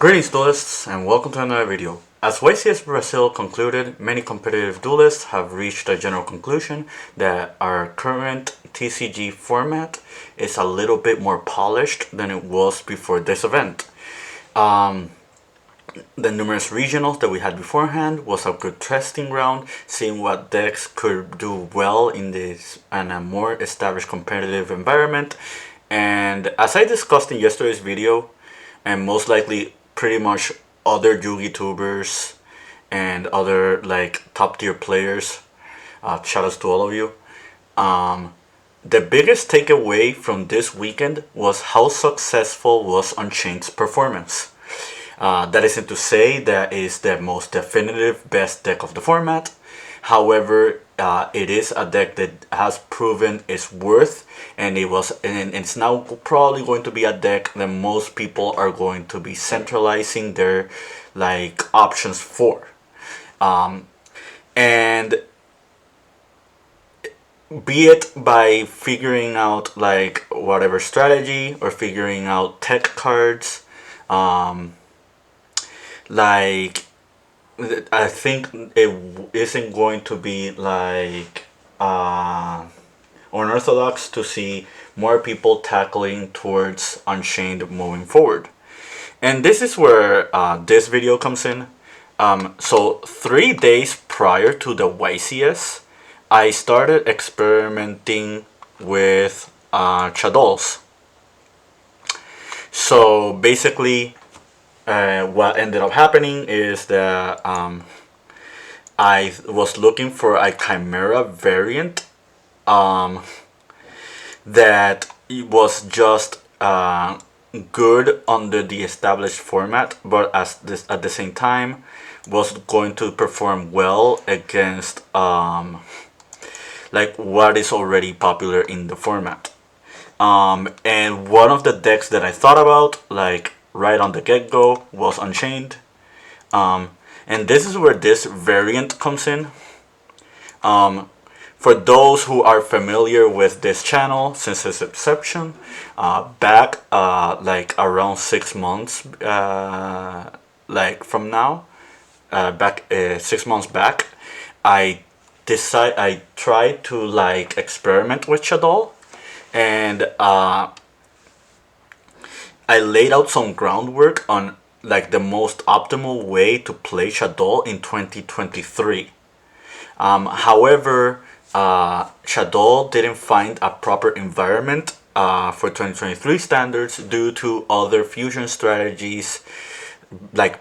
Greetings duelists and welcome to another video. As YCS Brazil concluded, many competitive duelists have reached a general conclusion that our current TCG format is a little bit more polished than it was before this event. The numerous regionals that we had beforehand was a good testing ground, seeing what decks could do well in a more established competitive environment. And as I discussed in yesterday's video, and most likely pretty much other YouTubers and other top tier players, shout outs to all of you. The biggest takeaway from this weekend was how successful was Unchained's performance. That isn't to say that is the most definitive best deck of the format. However, it is a deck that has proven its worth, and it's now probably going to be a deck that most people are going to be centralizing their options for. And be it by figuring out whatever strategy or figuring out tech cards, I think it isn't going to be unorthodox to see more people tackling towards Unchained moving forward. And this is where this video comes in. So 3 days prior to the YCS, I started experimenting with Shaddolls. So basically, what ended up happening is that I was looking for a Chimera variant that was just good under the established format, but at the same time was going to perform well against what is already popular in the format. And one of the decks that I thought about right on the get-go was Unchained. And this is where this variant comes in. For those who are familiar with this channel since its inception, back around 6 months from now, 6 months back, I tried to experiment with Shaddoll, and I laid out some groundwork on the most optimal way to play Shaddoll in 2023. However, Shaddoll didn't find a proper environment for 2023 standards due to other fusion strategies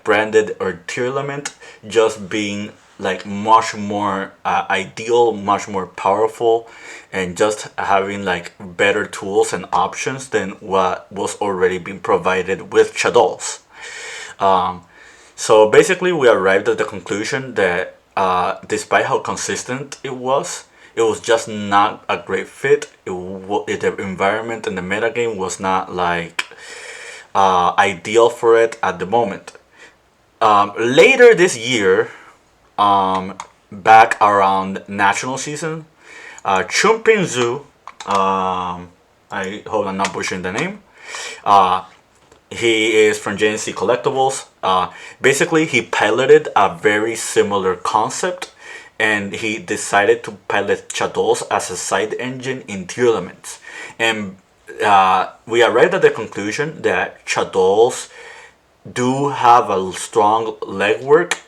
Branded or Tearlament just being much more ideal, much more powerful, and just having better tools and options than what was already being provided with Shaddolls. So basically we arrived at the conclusion that despite how consistent it was just not a great fit. The environment and the metagame was not ideal for it at the moment. Later this year, back around national season, Chumpin Zhu, I hope I'm not butchering the name. He is from JNC Collectibles. Basically, he piloted a very similar concept, and he decided to pilot Shaddolls as a side engine in Tearlaments. And we arrived at the conclusion that Shaddolls do have a strong legwork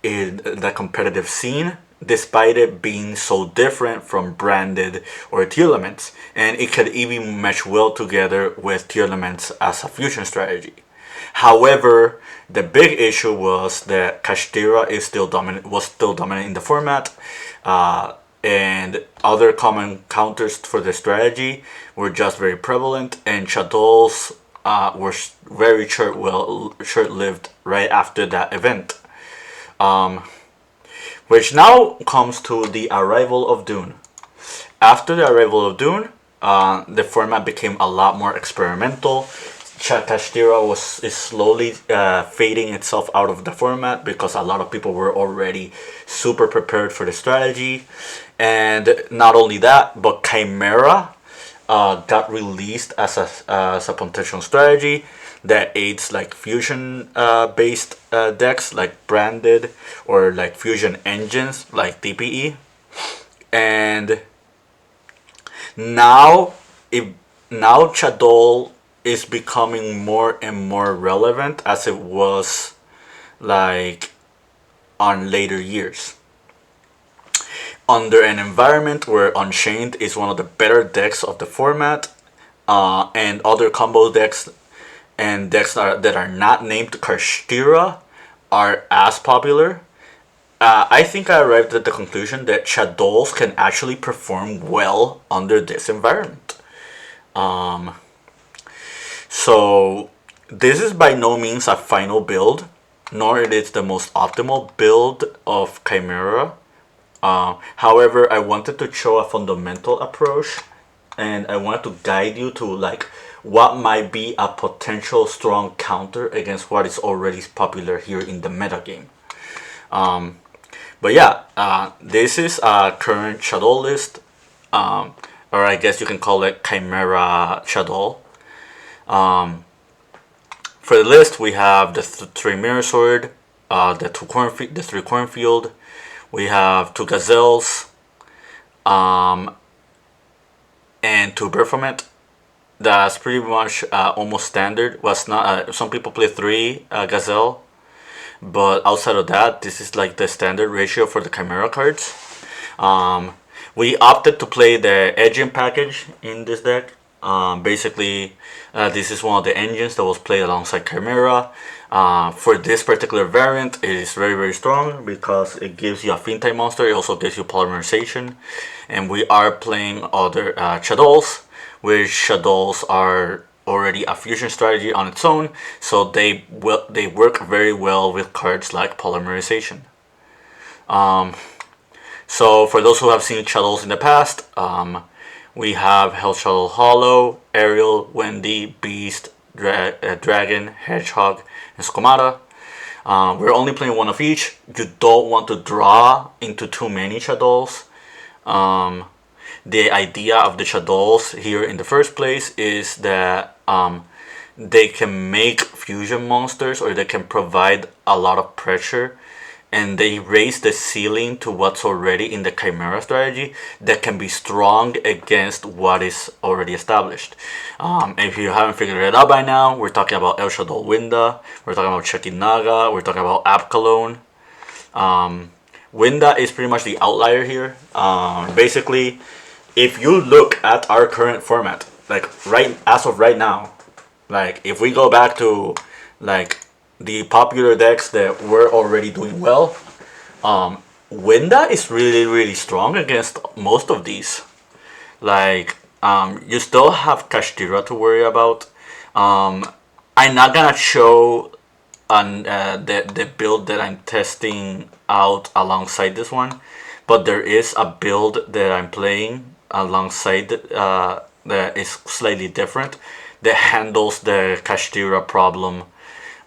in the competitive scene, despite it being so different from Branded or Tearlaments, and it could even mesh well together with Tearlaments as a fusion strategy. However, the big issue was that Kashtira was still dominant in the format, and other common counters for the strategy were just very prevalent, and Shaddolls were very short-lived right after that event. Which now comes to the arrival of Dune. After the arrival of Dune, the format became a lot more experimental. Kashtira is slowly fading itself out of the format because a lot of people were already super prepared for the strategy. And not only that, but Chimera got released as a potential strategy. that aids like fusion based decks like branded or like fusion engines like DPE. And now it now Shaddoll is becoming more and more relevant as it was like on later years. Under an environment where Unchained is one of the better decks of the format, and other combo decks and decks that are not named Kashtira are as popular, I think I arrived at the conclusion that Shaddolls can actually perform well under this environment. Um, so this is by no means a final build, nor it is the most optimal build of Chimera. However, I wanted to show a fundamental approach, and I wanted to guide you to like what might be a potential strong counter against what is already popular here in the metagame. Um, but yeah, this is a current Shaddoll list, or I guess you can call it Chimera Shaddoll. Um, for the list, we have the three mirror sword, the three cornfield. We have two gazelles, and two Baphomet. That's pretty much almost standard. Was not some people play three gazelle, but outside of that, this is like the standard ratio for the Chimera cards. We opted to play the engine package in this deck. Basically, this is one of the engines that was played alongside Chimera. For this particular variant, it is very, very strong because it gives you a fin type monster. It also gives you polymerization. And we are playing other Shaddolls, which Shaddolls are already a fusion strategy on its own. So they work very well with cards like polymerization. So for those who have seen Shaddolls in the past, we have Hell Shuttle Hollow, Ariel, Wendy, Beast, Dragon, Hedgehog, and Skomata. We're only playing one of each. You don't want to draw into too many Shaddolls. The idea of the Shaddolls here in the first place is that they can make fusion monsters, or they can provide a lot of pressure, and they raise the ceiling to what's already in the Chimera strategy that can be strong against what is already established. If you haven't figured it out by now, we're talking about El Shaddoll Winda, we're talking about Chekinaga, we're talking about Abkalone. Winda is pretty much the outlier here. Basically, if you look at our current format, like right as of right now, like if we go back to like the popular decks that were already doing well, Winda is really, really strong against most of these. Like, you still have Kashtira to worry about. I'm not gonna show the build that I'm testing out alongside this one, but there is a build that I'm playing alongside that is slightly different, that handles the Kashtira problem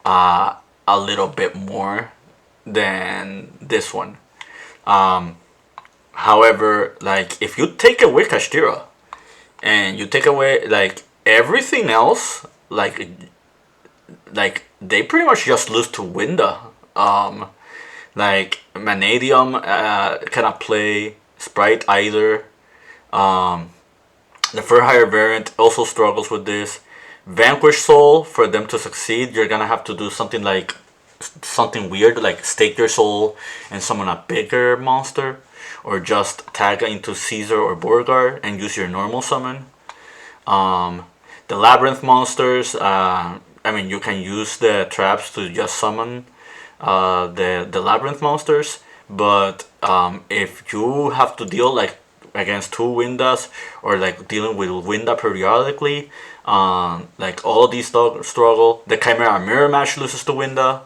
a little bit more than this one. However, like if you take away Kashtira and you take away like everything else, like they pretty much just lose to Winda. Like Vanadium cannot play Sprite either. The Fur Hire variant also struggles with this. Vanquish Soul, for them to succeed, you're gonna have to do something like something weird, like stake your soul and summon a bigger monster, or just tag into Caesar or Borgar and use your normal summon. The Labyrinth monsters, I mean, you can use the traps to just summon the Labyrinth monsters, but if you have to deal like against two Windas, or like dealing with Winda periodically, like all of these struggle. The Chimera Mirror Match loses to Winda.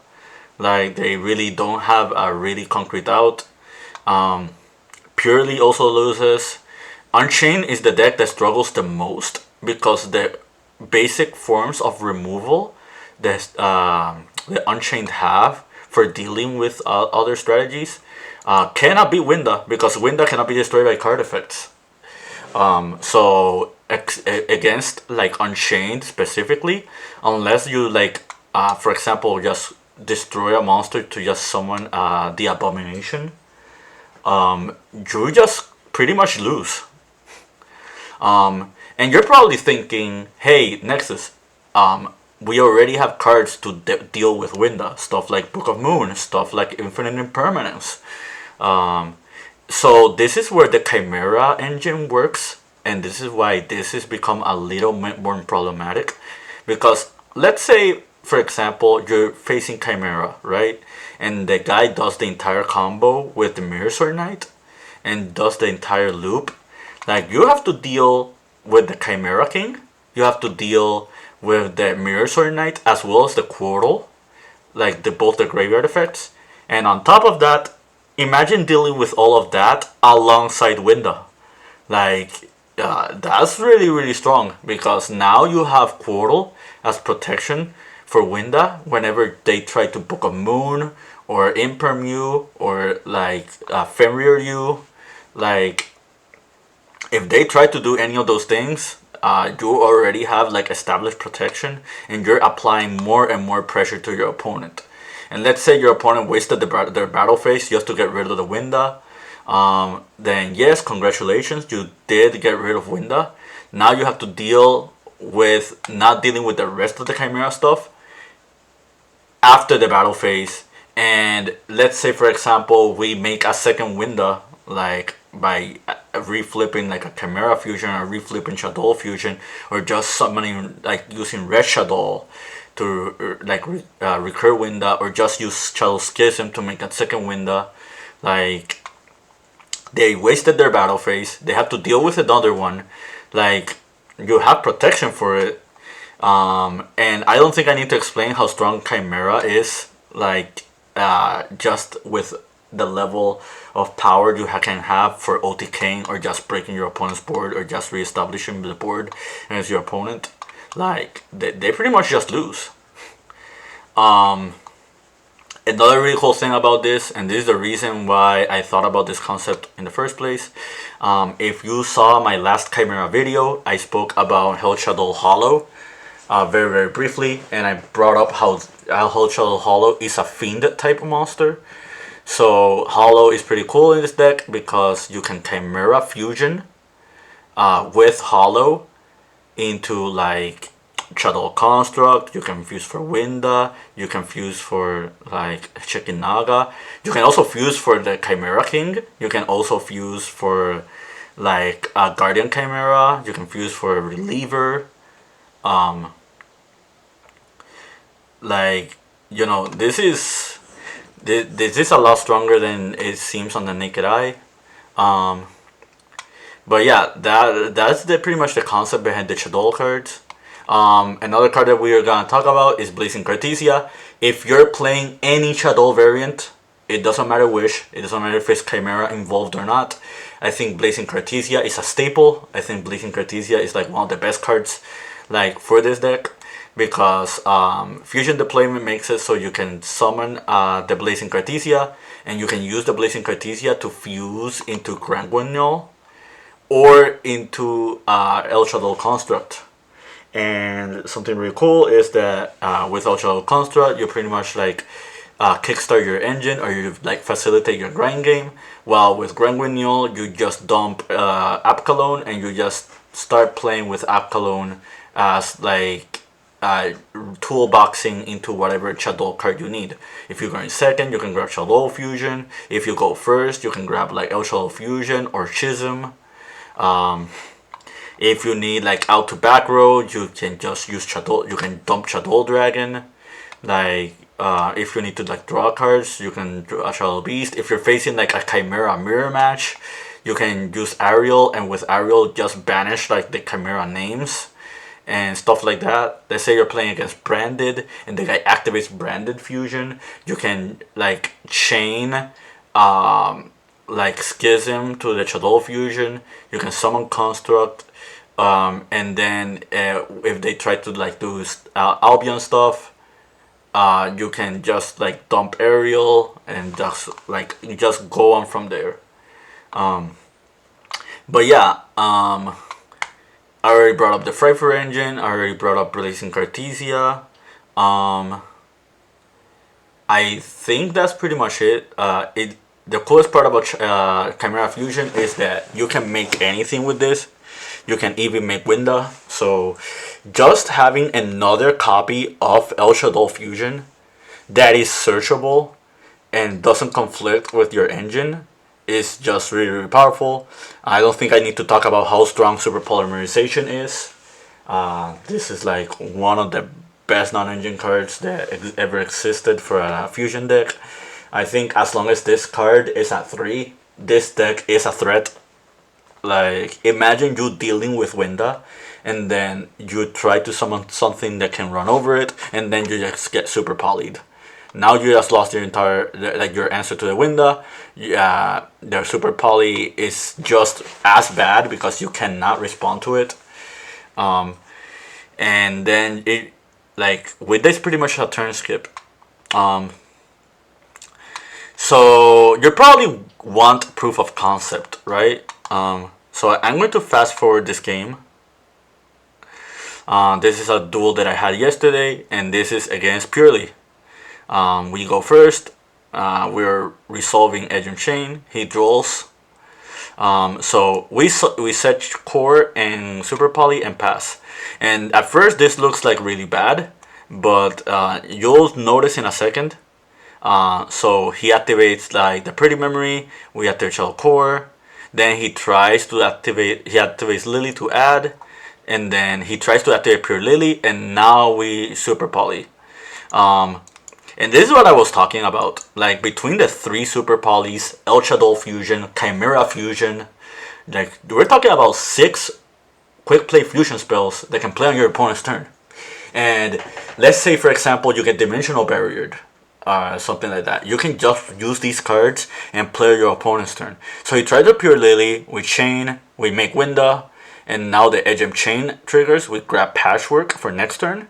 Like they really don't have a really concrete out. Purely also loses. Unchained is the deck that struggles the most because the basic forms of removal that the Unchained have for dealing with other strategies cannot be Winda, because Winda cannot be destroyed by card effects. So against like Unchained specifically, unless you like, for example, just destroy a monster to just summon the Abomination. You just pretty much lose. And you're probably thinking, hey, Nexus, we already have cards to deal with Winda, stuff like Book of Moon, stuff like Infinite Impermanence. So this is where the Chimera engine works, and this is why this has become a little bit more problematic. Because let's say, for example, you're facing Chimera, right? And the guy does the entire combo with the Mirror Sword Knight and does the entire loop. Like, you have to deal with the Chimera King, you have to deal with the Mirror Sword Knight as well as the Quarrel, like both the graveyard effects. And on top of that, imagine dealing with all of that alongside Winda. Like, that's really, really strong because now you have Quarrel as protection for Winda whenever they try to book a Moon or Imperm you or like Fenrir you. Like, if they try to do any of those things, you already have like established protection and you're applying more and more pressure to your opponent. And let's say your opponent wasted their battle phase just to get rid of the Winda. Then yes, congratulations, you did get rid of Winda. Now you have to deal with not dealing with the rest of the Chimera stuff after the battle phase. And let's say, for example, we make a second Winda, like by reflipping like a Chimera fusion or reflipping Shaddoll fusion, or just summoning like using Red Shaddoll to like recur Winda, or just use Shaddoll Schism to make a second Winda. Like, they wasted their battle phase, they have to deal with another one. Like, you have protection for it. And I don't think I need to explain how strong Chimera is. Like, just with the level of power you can have for OTKing or just breaking your opponent's board or just reestablishing the board against your opponent. Like, they pretty much just lose. Another really cool thing about this, and this is the reason why I thought about this concept in the first place. If you saw my last Chimera video, I spoke about Hell Shaddoll Hollow very, very briefly, and I brought up how Hell Shaddoll Hollow is a Fiend type monster. So Hollow is pretty cool in this deck because you can Chimera fusion with Hollow into like Shaddoll Construct. You can fuse for Winda. You can fuse for like Chicken Naga. You can also fuse for the Chimera King. You can also fuse for like a Guardian Chimera. You can fuse for a Reliever. Like, you know, this is a lot stronger than it seems on the naked eye. But yeah, that's pretty much the concept behind the Shaddoll cards. Another card that we are gonna talk about is Blazing Cartesia. If you're playing any Shaddoll variant, it doesn't matter which, it doesn't matter if it's Chimera involved or not, I think Blazing Cartesia is a staple. I think Blazing Cartesia is like one of the best cards like for this deck, because fusion deployment makes it so you can summon the Blazing Cartesia, and you can use the Blazing Cartesia to fuse into Grand Guignol or into El Shaddoll Construct. And something really cool is that with El Shaddoll Construct, you pretty much like kickstart your engine, or you like facilitate your grind game, while with Grand Guignol you just dump Apkalone and you just start playing with Apkalone as like toolboxing into whatever Shaddoll card you need. If you're going second, you can grab Shaddoll Fusion. If you go first, you can grab like El Shaddoll Fusion or Schism. If you need like out to back row, you can just use Shaddoll. You can dump Shaddoll Dragon. Like if you need to like draw cards, you can draw a Shaddoll Beast. If you're facing like a Chimera mirror match, you can use Ariel, and with Ariel just banish like the Chimera names and stuff like that. Let's say you're playing against Branded and the guy activates Branded Fusion, you can like chain like Schism to the Shaddoll Fusion. You can summon Construct, and then if they try to like do Albion stuff, you can just like dump Ariel and just like you just go on from there. But yeah, I already brought up the Pfeiffer engine. I already brought up releasing Cartesia. I think that's pretty much it. The coolest part about Chimera Fusion is that you can make anything with this. You can even make Winda. So just having another copy of El Shaddoll Fusion that is searchable and doesn't conflict with your engine is just really, really powerful. I don't think I need to talk about how strong super polymerization is. This is like one of the best non-engine cards that ever existed for a fusion deck. I think as long as this card is at 3, this deck is a threat. Like, imagine you dealing with Winda, and then you try to summon something that can run over it, and then you just get super polyed. Now you just lost your entire, like, your answer to the Winda. Yeah, their super poly is just as bad because you cannot respond to it. And then it, like, with this pretty much a turn skip. So you probably want proof of concept, right? So I'm going to fast forward this game. This is a duel that I had yesterday, and this is against Purrely. We go first. We're resolving Edge and Chain. He draws. So we set core and super poly and pass. And at first this looks like really bad, but you'll notice in a second. So he activates like the pretty memory. We activate Shaddoll Core. Then he tries to activate. He activates Lily to add, and then he tries to activate Pure Lily, and now we super poly. And this is what I was talking about. Like, between the 3 super polys, El Shaddoll Fusion, Chimera Fusion, like, we're talking about 6 quick play fusion spells that can play on your opponent's turn. And let's say, for example, you get Dimensional Barriered, something like that. You can just use these cards and play your opponent's turn. So he tried to Pure Lily, we chain, we make Winda, and now the Edge and Chain triggers, we grab Patchwork for next turn.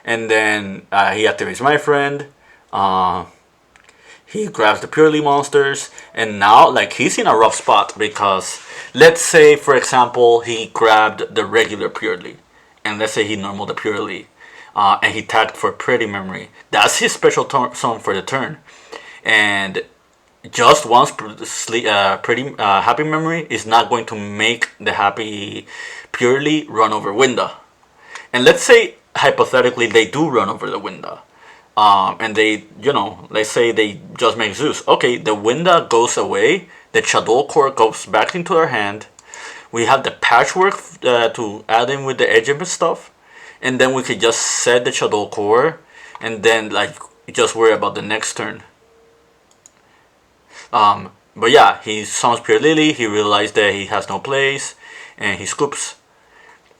And then he activates My Friend. He grabs the Purely monsters. And now, like, he's in a rough spot because, let's say, for example, he grabbed the regular Purely. And let's say he normal the Purely. And he tagged for Pretty Memory. That's his special summon for the turn. And just once Pretty Happy Memory is not going to make the Happy Purely run over Winda. And let's say, hypothetically, they do run over the Winda. And they, you know, let's say they just make Zeus. Okay, the Winda goes away. The Shaddoll Core goes back into our hand. We have the Patchwork to add in with the Edge and stuff. And then we could just set the Shaddoll Core. And then, like, just worry about the next turn. But yeah, he summons Pure Lily. He realized that he has no place. And he scoops.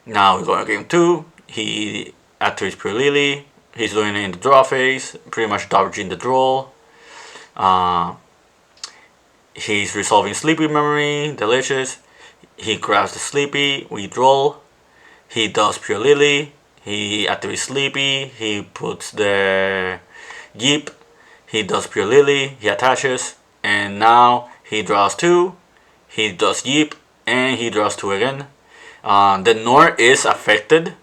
Now we go to game 2. He activates Pure Lily. He's doing it in the draw phase, pretty much dodging the draw. He's resolving Sleepy Memory, delicious. He grabs the Sleepy, we draw. He does Pure Lily. He activates Sleepy. He puts the Yeep. He does Pure Lily. He attaches. And now he draws 2. He does Yeep. And he draws 2 again. The Nor is affected.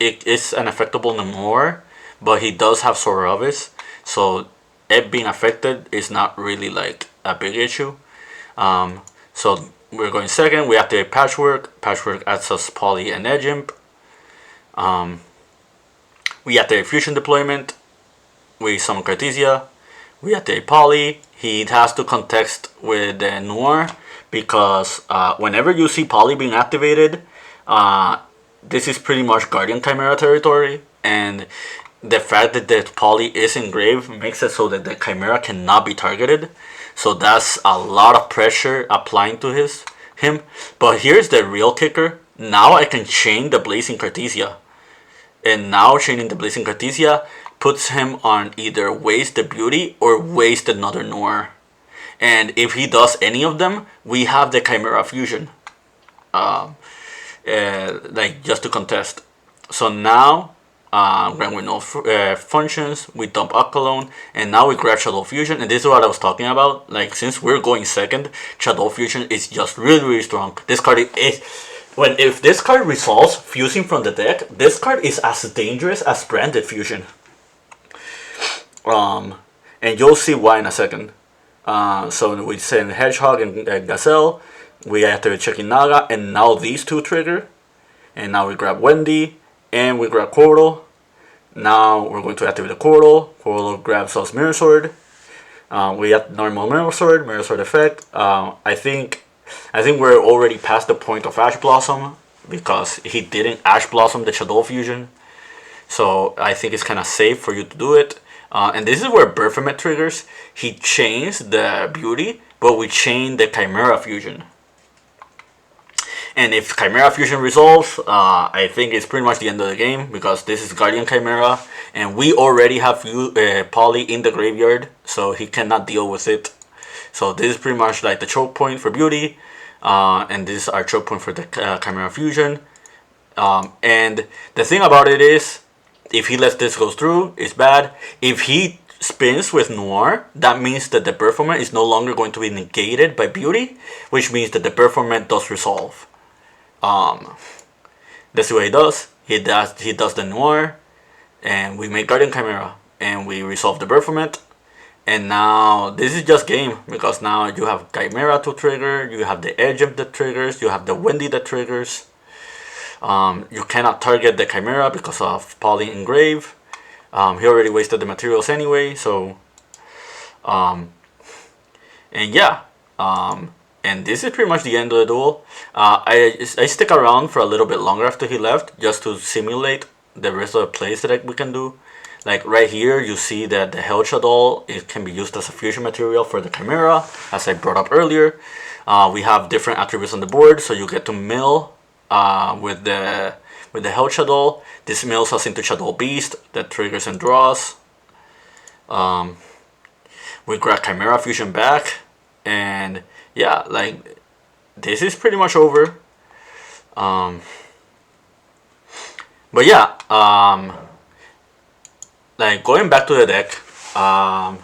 It is an affectable Nor, but he does have Sorovis, so it being affected is not really like a big issue. So we're going second. We activate Patchwork. Patchwork adds us Poly and Edge Imp. We activate Fusion Deployment. We summon Cartesia. We activate Poly. He has to context with the Noir because whenever you see Poly being activated, this is pretty much Guardian Chimera territory, and the fact that the Poly is engraved makes it so that the Chimera cannot be targeted. So that's a lot of pressure applying to him. But here's the real kicker. Now I can chain the Blazing Cartesia. And now chaining the Blazing Cartesia puts him on either Waste the Beauty or Waste another Noir. And if he does any of them, we have the Chimera Fusion. Like, just to contest. So now, when we know functions, we dump Aqualone, and now we grab Shaddoll Fusion, and this is what I was talking about. Like, since we're going second, Shaddoll Fusion is just really, really strong. This card is if this card resolves fusing from the deck, this card is as dangerous as branded fusion. And you'll see why in a second. So we send Hedgehog and Gazelle. We activate Checking Naga, and now these two trigger. And now we grab Wendy, and we grab Quirtle. Now we're going to activate the Quirtle. Quirtle grabs us Mirror Sword. We have normal Mirror Sword effect. I think we're already past the point of Ash Blossom because he didn't Ash Blossom the Shaddoll fusion. So I think it's kind of safe for you to do it. And this is where Baphomet triggers. He changed the Beauty, but we chained the Chimera fusion. And if Chimera fusion resolves, I think it's pretty much the end of the game because this is Guardian Chimera, and we already have Poly in the graveyard, so he cannot deal with it. So this is pretty much like the choke point for Beauty, and this is our choke point for the Chimera fusion. And the thing about it is, if he lets this go through, it's bad. If he spins with Noir, that means that the Baphomet is no longer going to be negated by Beauty, which means that the Baphomet does resolve. That's what he does. He does the Noir, and we make Guardian Chimera, and we resolve the Baphomet. And now this is just game because now you have Chimera to trigger, you have the Edge that triggers, you have the Wendy that triggers. You cannot target the Chimera because of Poly Engrave. He already wasted the materials anyway, so and yeah, and this is pretty much the end of the duel. I stick around for a little bit longer after he left just to simulate the rest of the plays that we can do. Like right here, you see that the Hell Shaddoll, it can be used as a fusion material for the Chimera, as I brought up earlier. We have different attributes on the board, so you get to mill with the Hell Shaddoll. This mills us into Shaddoll Beast that triggers and draws. We grab Chimera Fusion back, and yeah, like this is pretty much over. But yeah, like going back to the deck, I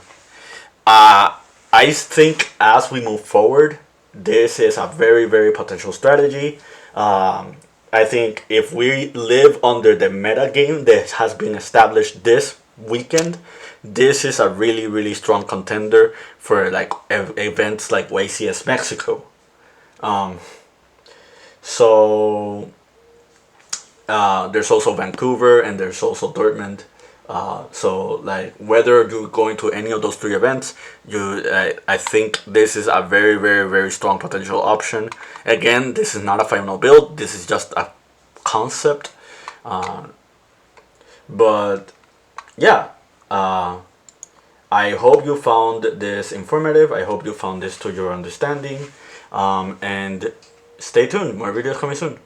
think as we move forward, this is a very, very potential strategy. I think if we live under the meta game that has been established this weekend, this is a really, really strong contender for like events like YCS Mexico. So there's also Vancouver and there's also Dortmund. So like whether you're going to any of those three events, I think this is a very, very, very strong potential option. Again, this is not a final build. This is just a concept. But yeah, I hope you found this informative. I hope you found this to your understanding. And stay tuned. More videos coming soon.